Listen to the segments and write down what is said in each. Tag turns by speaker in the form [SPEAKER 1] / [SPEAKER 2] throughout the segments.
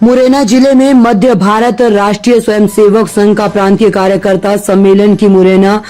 [SPEAKER 1] मुरैना जिले में मध्य भारत राष्ट्रीय स्वयंसेवक संघ का प्रांतीय कार्यकर्ता सम्मेलन की मुरैना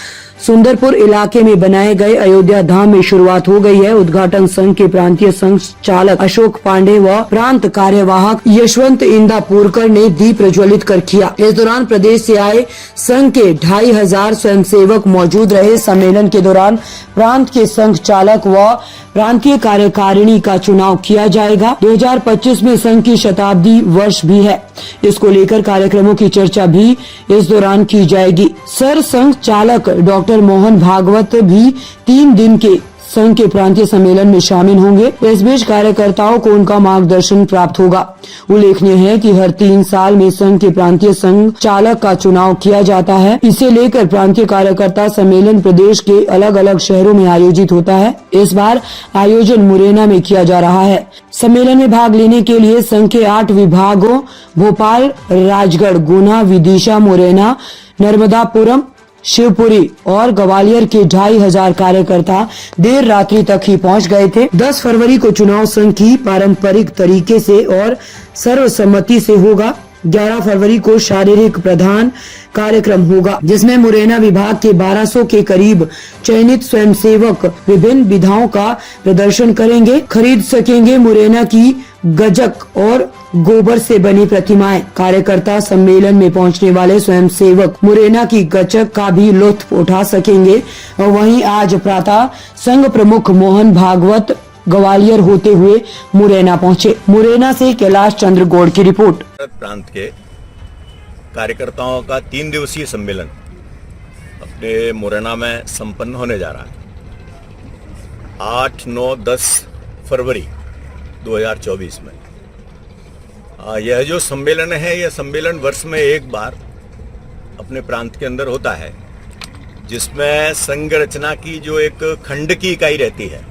[SPEAKER 1] सुंदरपुर इलाके में बनाए गए अयोध्या धाम में शुरुआत हो गई है। उद्घाटन संघ के प्रांतीय संघ चालक अशोक पांडे व प्रांत कार्यवाहक यशवंत इंदापुरकर ने दीप प्रज्वलित कर किया। इस दौरान प्रदेश से आए संघ के 2500 स्वयंसेवक मौजूद रहे। सम्मेलन के दौरान प्रांत के संघ चालक व प्रांतीय कार्यकारिणी का चुनाव किया जाएगा। 2025 में संघ की शताब्दी वर्ष भी है, इसको लेकर कार्यक्रमों की चर्चा भी इस दौरान की जाएगी। सर संघ चालक डॉक्टर मोहन भागवत भी 3 दिन के संघ के प्रांतीय सम्मेलन में शामिल होंगे। इस बीच कार्यकर्ताओं को उनका मार्गदर्शन प्राप्त होगा। उल्लेखनीय है कि हर 3 साल में संघ के प्रांतीय संघ चालक का चुनाव किया जाता है। इसे लेकर प्रांतीय कार्यकर्ता सम्मेलन प्रदेश के अलग अलग शहरों में आयोजित होता है। इस बार आयोजन मुरैना में किया जा रहा है। सम्मेलन में भाग लेने के लिए संघ के 8 विभागों भोपाल, राजगढ़, गुना, विदिशा, मुरैना, नर्मदापुरम, शिवपुरी और ग्वालियर के 2500 कार्यकर्ता देर रात्रि तक ही पहुंच गए थे। 10 फरवरी को चुनाव संघ की पारंपरिक तरीके से और सर्वसम्मति से होगा। 11 फरवरी को शारीरिक प्रधान कार्यक्रम होगा, जिसमें मुरैना विभाग के 1200 के करीब चयनित स्वयंसेवक विभिन्न विधाओं का प्रदर्शन करेंगे। खरीद सकेंगे मुरैना की गजक और गोबर से बनी प्रतिमाएं। कार्यकर्ता सम्मेलन में पहुंचने वाले स्वयंसेवक मुरैना की गजक का भी लुत्फ उठा सकेंगे। और वहीं आज प्रातः संघ प्रमुख मोहन भागवत ग्वालियर होते हुए मुरैना पहुंचे। मुरैना से कैलाश चंद्र गौड़ की रिपोर्ट।
[SPEAKER 2] प्रांत के कार्यकर्ताओं का 3 दिवसीय सम्मेलन अपने मुरैना में संपन्न होने जा रहा है 8, 9, 10 फरवरी 2024 में। यह जो सम्मेलन है, यह सम्मेलन वर्ष में एक बार अपने प्रांत के अंदर होता है, जिसमें संघ रचना की जो एक खंड की इकाई रहती है,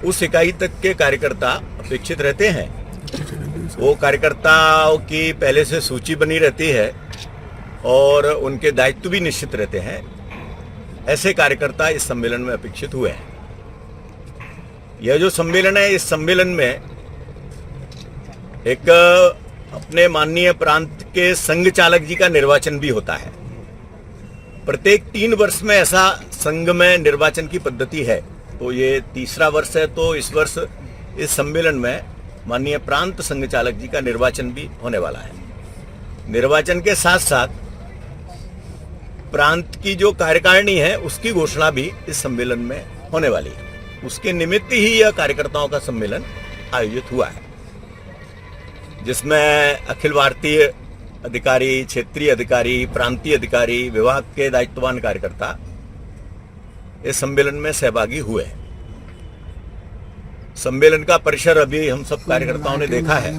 [SPEAKER 2] उस इकाई तक के कार्यकर्ता अपेक्षित रहते हैं। वो कार्यकर्ताओं की पहले से सूची बनी रहती है और उनके दायित्व भी निश्चित रहते हैं। ऐसे कार्यकर्ता इस सम्मेलन में अपेक्षित हुए हैं। यह जो सम्मेलन है, इस सम्मेलन में एक अपने माननीय प्रांत के संघ चालक जी का निर्वाचन भी होता है। प्रत्येक 3 वर्ष में ऐसा संघ में निर्वाचन की पद्धति है, तो ये 3रा वर्ष है। तो इस वर्ष इस सम्मेलन में माननीय प्रांत संघ चालक जी का निर्वाचन भी होने वाला है। निर्वाचन के साथ साथ प्रांत की जो कार्यकारिणी है, उसकी घोषणा भी इस सम्मेलन में होने वाली है। उसके निमित्त ही यह कार्यकर्ताओं का सम्मेलन आयोजित हुआ है, जिसमें अखिल भारतीय अधिकारी, क्षेत्रीय अधिकारी, प्रांतीय अधिकारी, विभाग के दायित्ववान कार्यकर्ता इस सम्मेलन में सहभागी हुए। सम्मेलन का परिसर अभी हम सब कार्यकर्ताओं ने देखा है,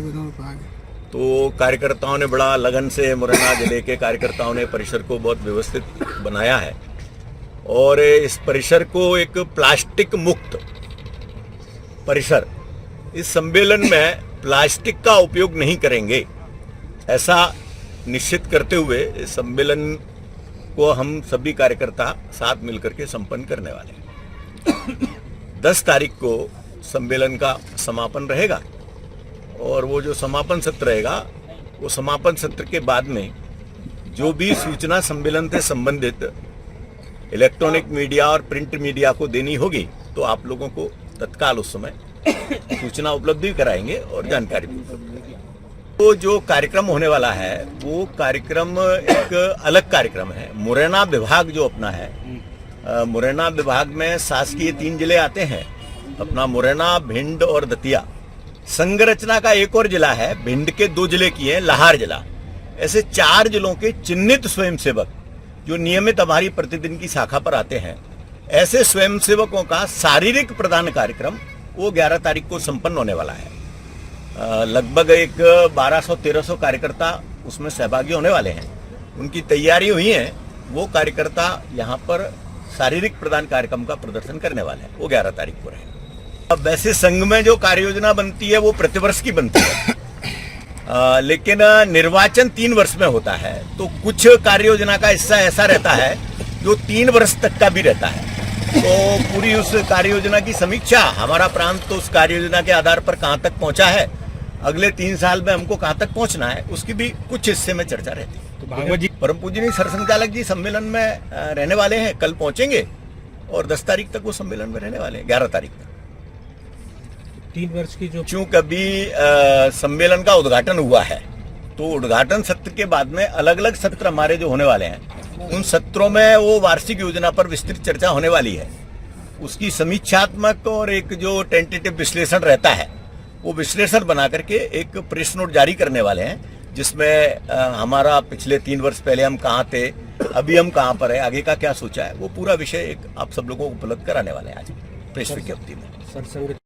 [SPEAKER 2] तो कार्यकर्ताओं ने बड़ा लगन से, मुरैना जिले के कार्यकर्ताओं ने परिसर को बहुत व्यवस्थित बनाया है और इस परिसर को एक प्लास्टिक मुक्त परिसर, इस सम्मेलन में प्लास्टिक का उपयोग नहीं करेंगे, ऐसा निश्चित करते हुए इस सम्मेलन को हम सभी कार्यकर्ता साथ मिलकर के संपन्न करने वाले हैं। 10 तारीख को सम्मेलन का समापन रहेगा और वो जो समापन सत्र रहेगा, वो समापन सत्र के बाद में जो भी सूचना सम्मेलन से संबंधित इलेक्ट्रॉनिक मीडिया और प्रिंट मीडिया को देनी होगी, तो आप लोगों को तत्काल उस समय सूचना उपलब्ध भी कराएंगे और जानकारी भी उपलब्ध कराएंगे। तो जो कार्यक्रम होने वाला है, वो कार्यक्रम एक अलग कार्यक्रम है। मुरैना विभाग जो अपना है, मुरैना विभाग में शासकीय 3 जिले आते हैं, अपना मुरैना, भिंड और दतिया। संघ रचना का एक और जिला है, भिंड के 2 जिले की है, लाहार जिला। ऐसे 4 जिलों के चिन्हित स्वयंसेवक जो नियमित हमारी प्रतिदिन की शाखा पर आते हैं, ऐसे स्वयंसेवकों का शारीरिक प्रदान कार्यक्रम वो 11 तारीख को संपन्न होने वाला है। लगभग एक 1200-1300 कार्यकर्ता उसमें सहभागी होने वाले हैं। उनकी तैयारी हुई है। वो कार्यकर्ता यहाँ पर शारीरिक प्रदान कार्यक्रम का प्रदर्शन करने वाले हैं। वो 11 तारीख को रहेगा। अब वैसे संघ में जो कार्य योजना बनती है, वो प्रतिवर्ष की बनती है, लेकिन निर्वाचन 3 वर्ष में होता है। तो कुछ कार्य योजना का हिस्सा ऐसा रहता है जो 3 वर्ष तक का भी रहता है। तो पूरी उस कार्य योजना की समीक्षा, हमारा प्रांत तो उस कार्य योजना के आधार पर कहाँ तक पहुंचा है, अगले 3 साल में हमको कहाँ तक पहुंचना है, उसकी भी कुछ हिस्से में चर्चा रहती है।
[SPEAKER 3] तो भागवत जी
[SPEAKER 2] परम पूजनीय सरसंघचालक जी सम्मेलन में रहने वाले हैं, कल पहुंचेंगे और 10 तारीख तक वो सम्मेलन में रहने वाले हैं, 11 तारीख तक।
[SPEAKER 3] 3 वर्ष की जो
[SPEAKER 2] चूंकि अभी सम्मेलन का उद्घाटन हुआ है, तो उद्घाटन सत्र के बाद में अलग अलग सत्र हमारे जो होने वाले हैं, उन सत्रों में वो वार्षिक योजना पर विस्तृत चर्चा होने वाली है। उसकी समीक्षात्मक और एक जो टेंटेटिव विश्लेषण रहता है, वो विश्लेषण बना करके एक प्रेस नोट जारी करने वाले हैं, जिसमें हमारा पिछले 3 वर्ष पहले हम कहाँ थे, अभी हम कहाँ पर है, आगे का क्या सोचा है, वो पूरा विषय एक आप सब लोगों को उपलब्ध कराने वाले हैं आज प्रेस विज्ञप्ति में।
[SPEAKER 3] सरसंघ